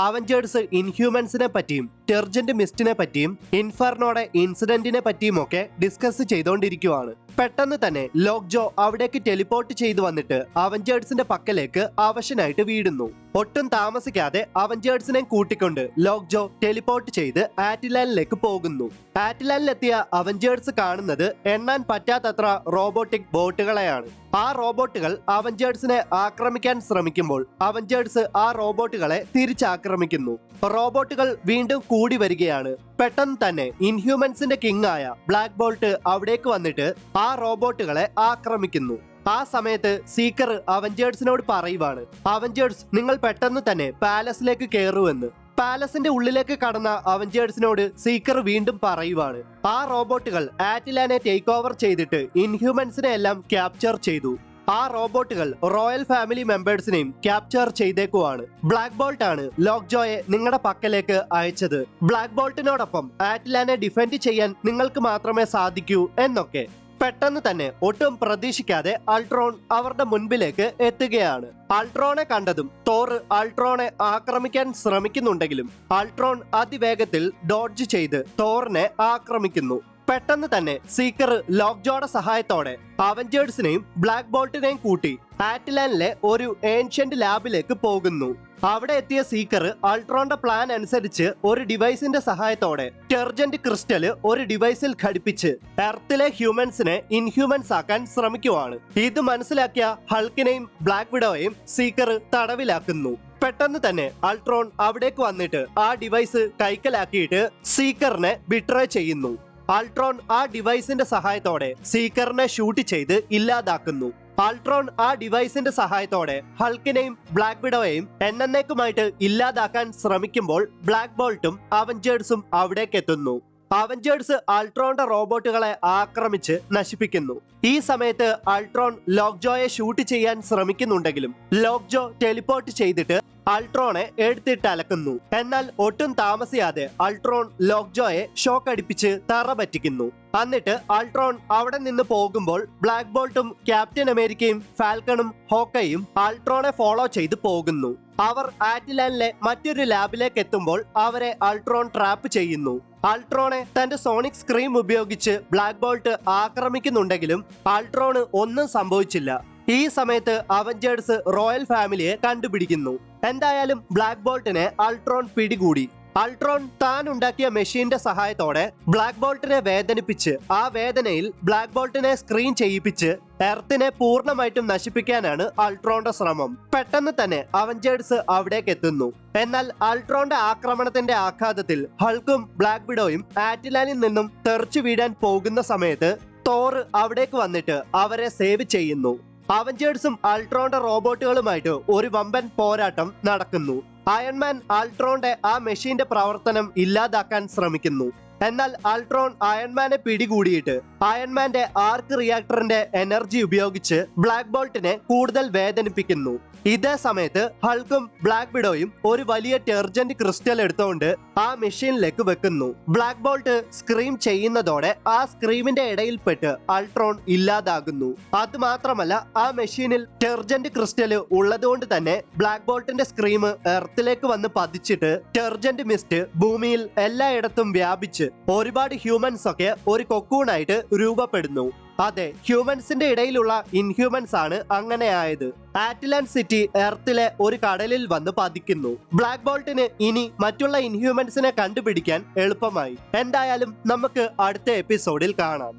Avengers ഇൻഹ്യൂമൻസിനെ പറ്റിയും ടെർജന്റ് മിസ്റ്റിനെ പറ്റിയും ഇൻഫെർണോയുടെ ഇൻസിഡന്റിനെ പറ്റിയും ഒക്കെ ഡിസ്കസ് ചെയ്തുകൊണ്ടിരിക്കുവാണ്. പെട്ടെന്ന് തന്നെ ലോക്ജോ അവിടേക്ക് ടെലിപ്പോർട്ട് ചെയ്തു വന്നിട്ട് അവഞ്ചേഴ്സിന്റെ പക്കലേക്ക് അവശനായിട്ട് വീഴുന്നു. ഒട്ടും താമസിക്കാതെ അവഞ്ചേഴ്സിനെ കൂട്ടിക്കൊണ്ട് ലോക്ജോ ടെലിപ്പോർട്ട് ചെയ്ത് ആറ്റിലാനിലേക്ക് പോകുന്നു. ആറ്റിലാനിലെത്തിയ അവഞ്ചേഴ്സ് കാണുന്നത് എണ്ണാൻ പറ്റാത്തത്ര റോബോട്ടിക് ബോട്ടുകളെയാണ്. ആ റോബോട്ടുകൾ അവഞ്ചേഴ്സിനെ ആക്രമിക്കാൻ ശ്രമിക്കുമ്പോൾ അവഞ്ചേഴ്സ് ആ റോബോട്ടുകളെ തിരിച്ചാക്രമിക്കുന്നു. റോബോട്ടുകൾ വീണ്ടും കൂടി വരികയാണ്. പെട്ടെന്ന് തന്നെ ഇൻഹ്യൂമൻസിന്റെ കിങ് ആയ ബ്ലാക്ക് ബോൾട്ട് അവിടേക്ക് വന്നിട്ട് ആ റോബോട്ടുകളെ ആക്രമിക്കുന്നു. ആ സമയത്ത് സീക്കർ അവഞ്ചേഴ്സിനോട് പറയുവാണ്, അവഞ്ചേഴ്സ് നിങ്ങൾ പെട്ടെന്ന് തന്നെ പാലസിലേക്ക് കയറുമെന്ന്. പാലസിന്റെ ഉള്ളിലേക്ക് കടന്ന അവഞ്ചേഴ്സിനോട് സീക്കർ വീണ്ടും പറയുവാണ്, ആ റോബോട്ടുകൾ ആറ്റിലാനെ ടേക്ക് ഓവർ ചെയ്തിട്ട് ഇൻഹ്യൂമൻസിനെ എല്ലാം ക്യാപ്ചർ ചെയ്തു. ആ റോബോട്ടുകൾ റോയൽ ഫാമിലി മെമ്പേഴ്സിനെയും ക്യാപ്ചർ ചെയ്തേക്കുവാണ്. ബ്ലാക്ക് ബോൾട്ട് ആണ് ലോക്ജോയെ നിങ്ങളുടെ പക്കലേക്ക് അയച്ചത്. ബ്ലാക്ക് ബോൾട്ടിനോടൊപ്പം ആറ്റിലാനെ ഡിഫെൻഡ് ചെയ്യാൻ നിങ്ങൾക്ക് മാത്രമേ സാധിക്കൂ എന്നൊക്കെ. പെട്ടെന്ന് തന്നെ ഒട്ടും പ്രതീക്ഷിക്കാതെ അൾട്രോൺ അവരുടെ മുൻപിലേക്ക് എത്തുകയാണ്. അൾട്രോണെ കണ്ടതും തോർ അൾട്രോണെ ആക്രമിക്കാൻ ശ്രമിക്കുന്നുണ്ടെങ്കിലും അൾട്രോൺ അതിവേഗത്തിൽ ഡോഡ്ജ് ചെയ്ത് തോറിനെ ആക്രമിക്കുന്നു. പെട്ടെന്ന് തന്നെ സീക്കർ ലോക്ജോയുടെ സഹായത്തോടെ അവഞ്ചേഴ്സിനെയും ബ്ലാക്ക് ബോൾട്ടിനെയും കൂട്ടി ആറ്റിലാനിലെ ഒരു ഏൻഷ്യന്റ് ലാബിലേക്ക് പോകുന്നു. അവിടെ എത്തിയ സീക്കർ അൾട്രോണിന്റെ പ്ലാൻ അനുസരിച്ച് ഒരു ഡിവൈസിന്റെ സഹായത്തോടെ ടെർജന്റ് ക്രിസ്റ്റല് ഒരു ഡിവൈസിൽ ഘടിപ്പിച്ച് എർത്തിലെ ഹ്യൂമൻസിനെ ഇൻഹ്യൂമൻസ് ആക്കാൻ ശ്രമിക്കുവാണ്. ഇത് മനസ്സിലാക്കിയ ഹൾക്കിനെയും ബ്ലാക്ക് വിഡോയെയും സീക്കർ തടവിലാക്കുന്നു. പെട്ടെന്ന് തന്നെ അൾട്രോൺ അവിടേക്ക് വന്നിട്ട് ആ ഡിവൈസ് കൈക്കലാക്കിയിട്ട് സീക്കറിനെ ബിട്രേ ചെയ്യുന്നു. അൾട്രോൺ ആ ഡിവൈസിന്റെ സഹായത്തോടെ സീക്കറിനെ ഷൂട്ട് ചെയ്ത് ഇല്ലാതാക്കുന്നു. അൾട്രോൺ ആ ഡിവൈസിന്റെ സഹായത്തോടെ ഹൾക്കിനെയും ബ്ലാക്ക് വിഡോയെയും എന്നേക്കുമായിട്ട് ഇല്ലാതാക്കാൻ ശ്രമിക്കുമ്പോൾ ബ്ലാക്ക് ബോൾട്ടും അവഞ്ചേഴ്സും അവിടേക്ക് എത്തുന്നു. അവഞ്ചേഴ്സ് അൾട്രോണിന്റെ റോബോട്ടുകളെ ആക്രമിച്ച് നശിപ്പിക്കുന്നു. ഈ സമയത്ത് അൾട്രോൺ ലോക്ജോയെ ഷൂട്ട് ചെയ്യാൻ ശ്രമിക്കുന്നുണ്ടെങ്കിലും ലോക്ജോ ടെലിപ്പോർട്ട് ചെയ്തിട്ട് അൾട്രോണെ എടുത്തിട്ട് അലക്കുന്നു. എന്നാൽ ഒട്ടും താമസിയാതെ അൾട്രോൺ ലോക്ജോയെ ഷോക്ക് അടിപ്പിച്ച് തറ പറ്റിക്കുന്നു. എന്നിട്ട് അൾട്രോൺ അവിടെ നിന്ന് പോകുമ്പോൾ ബ്ലാക്ക് ബോൾട്ടും ക്യാപ്റ്റൻ അമേരിക്കയും ഫാൽക്കണും ഹോക്കയും അൾട്രോണെ ഫോളോ ചെയ്ത് പോകുന്നു. അവർ ആറ്റിലാനിലെ മറ്റൊരു ലാബിലേക്ക് എത്തുമ്പോൾ അവരെ അൾട്രോൺ ട്രാപ്പ് ചെയ്യുന്നു. അൾട്രോണെ തന്റെ സോണിക് സ്ക്രീം ഉപയോഗിച്ച് ബ്ലാക്ക് ബോൾട്ട് ആക്രമിക്കുന്നുണ്ടെങ്കിലും അൾട്രോണ് ഒന്നും സംഭവിച്ചില്ല. ഈ സമയത്ത് അവഞ്ചേഴ്സ് റോയൽ ഫാമിലിയെ കണ്ടുപിടിക്കുന്നു. എന്തായാലും ബ്ലാക്ക് ബോൾട്ടിനെ അൾട്രോൺ പിടികൂടി. അൾട്രോൺ താൻ ഉണ്ടാക്കിയ മെഷീന്റെ സഹായത്തോടെ ബ്ലാക്ക് ബോൾട്ടിനെ വേദനിപ്പിച്ച് ആ വേദനയിൽ ബ്ലാക്ക് ബോൾട്ടിനെ സ്ക്രീൻ ചെയ്യിപ്പിച്ച് എർത്തിനെ പൂർണ്ണമായിട്ടും നശിപ്പിക്കാനാണ് അൾട്രോണിന്റെ ശ്രമം. പെട്ടെന്ന് തന്നെ അവഞ്ചേഴ്സ് അവിടേക്ക് എത്തുന്നു. എന്നാൽ അൾട്രോണിന്റെ ആക്രമണത്തിന്റെ ആഘാതത്തിൽ ഹൾക്കും ബ്ലാക്ക് വിഡോയും ആറ്റിലാനിൽ നിന്നും തെറിച്ചു വീഴാൻ പോകുന്ന സമയത്ത് തോർ അവിടേക്ക് വന്നിട്ട് അവരെ സേവ് ചെയ്യുന്നു. അവഞ്ചേഴ്സും അൾട്രോണിന്റെ റോബോട്ടുകളുമായിട്ട് ഒരു വമ്പൻ പോരാട്ടം നടക്കുന്നു. അയൺമാൻ അൾട്രോണിന്റെ ആ മെഷീന്റെ പ്രവർത്തനം ഇല്ലാതാക്കാൻ ശ്രമിക്കുന്നു. എന്നാൽ അൾട്രോൺ അയൺമാനെ പിടികൂടിയിട്ട് അയൺമാന്റെ ആർക്ക് റിയാക്ടറിന്റെ എനർജി ഉപയോഗിച്ച് ബ്ലാക്ക് ബോൾട്ടിനെ കൂടുതൽ വേദനിപ്പിക്കുന്നു. ഇതേ സമയത്ത് ഹൾക്കും ബ്ലാക്ക് വിഡോയും ഒരു വലിയ ടെർജന്റ് ക്രിസ്റ്റൽ എടുത്തുകൊണ്ട് ആ മെഷീനിലേക്ക് വെക്കുന്നു. ബ്ലാക്ക് ബോൾട്ട് സ്ക്രീം ചെയ്യുന്നതോടെ ആ സ്ക്രീമിന്റെ ഇടയിൽപ്പെട്ട് അൾട്രോൺ ഇല്ലാതാകുന്നു. അത് മാത്രമല്ല ആ മെഷീനിൽ ടെർജന്റ് ക്രിസ്റ്റല് ഉള്ളതുകൊണ്ട് തന്നെ ബ്ലാക്ക് ബോൾട്ടിന്റെ സ്ക്രീം എർത്തിലേക്ക് വന്ന് പതിച്ചിട്ട് ടെർജന്റ് മിസ്റ്റ് ഭൂമിയിൽ എല്ലായിടത്തും വ്യാപിച്ച് ഒരുപാട് ഹ്യൂമൻസ് ഒക്കെ ഒരു കൊക്കൂണായിട്ട് രൂപപ്പെടുന്നു. അതെ, ഹ്യൂമൻസിന്റെ ഇടയിലുള്ള ഇൻഹ്യൂമൻസ് ആണ് അങ്ങനെ ആയത്. ആറ്റിലാൻ സിറ്റി എർത്തിലെ ഒരു കടലിൽ വന്ന് പതിക്കുന്നു. ബ്ലാക്ക് ബോൾട്ടിന് ഇനി മറ്റുള്ള ഇൻഹ്യൂമൻസിനെ കണ്ടുപിടിക്കാൻ എളുപ്പമായി. എന്തായാലും നമുക്ക് അടുത്ത എപ്പിസോഡിൽ കാണാം.